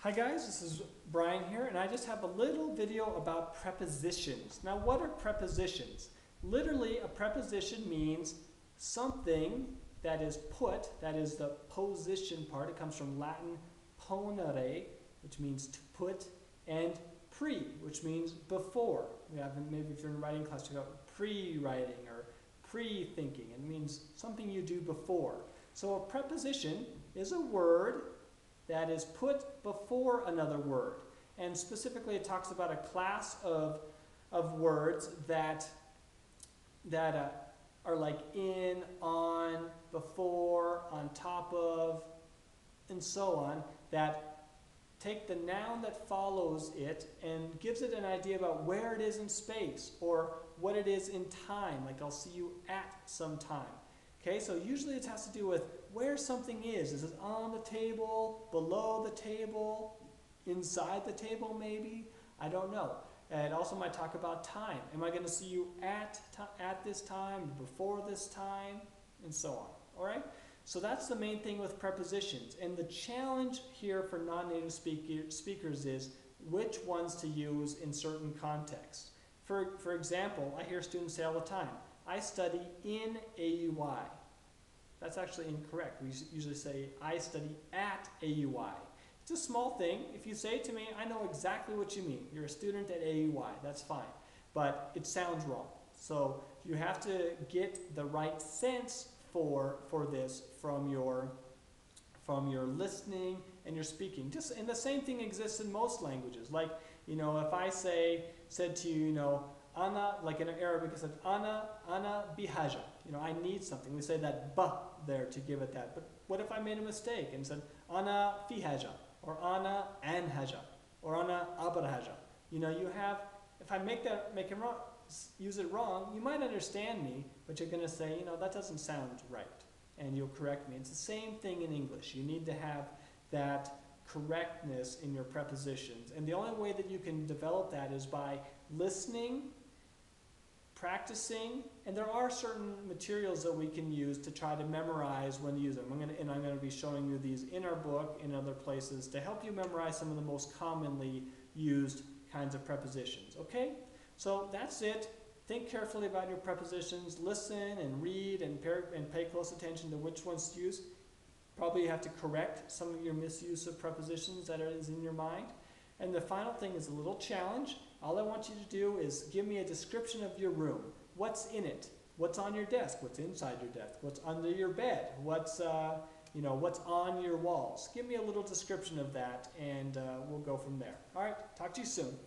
Hi guys, this is Brian here, and I just have a little video about prepositions. Now, what are prepositions? Literally, a preposition means something that is put, that is the position part. It comes from Latin ponere, which means to put, and pre, which means before. We have, maybe if you're in writing class, you got pre-writing or pre-thinking. It means something you do before. So a preposition is a word that is put before another word. And specifically it talks about a class of words that are like in, on, before, on top of, and so on, that take the noun that follows it and gives it an idea about where it is in space or what it is in time, like I'll see you at some time. Okay, so usually it has to do with where something is. Is it on the table, below the table, inside the table maybe? I don't know. And also might talk about time. Am I going to see you at this time, before this time, and so on. All right? So that's the main thing with prepositions. And the challenge here for non-native speakers is which ones to use in certain contexts. For example, I hear students say all the time, I study in AUI. That's actually incorrect. We usually say, I study at AUI. It's a small thing. If you say it to me, I know exactly what you mean. You're a student at AUI. That's fine. But it sounds wrong. So you have to get the right sense for this from your listening and your speaking. And the same thing exists in most languages. Like, if I said to you, Ana, like in Arabic, I said, Ana bihaja. I need something. We say that ba there to give it that. But what if I made a mistake and said, Ana fi haja, or Ana an haja, or Ana abar haja? If I use it wrong, you might understand me, but you're going to say, that doesn't sound right. And you'll correct me. It's the same thing in English. You need to have that correctness in your prepositions. And the only way that you can develop that is by listening, practicing, and there are certain materials that we can use to try to memorize when to use them. I'm going to be showing you these in our book, in other places, to help you memorize some of the most commonly used kinds of prepositions. Okay? So that's it. Think carefully about your prepositions. Listen and read and pay close attention to which ones to use. Probably you have to correct some of your misuse of prepositions that is in your mind. And the final thing is a little challenge. All I want you to do is give me a description of your room. What's in it? What's on your desk? What's inside your desk? What's under your bed? What's on your walls? Give me a little description of that, and we'll go from there. All right, talk to you soon.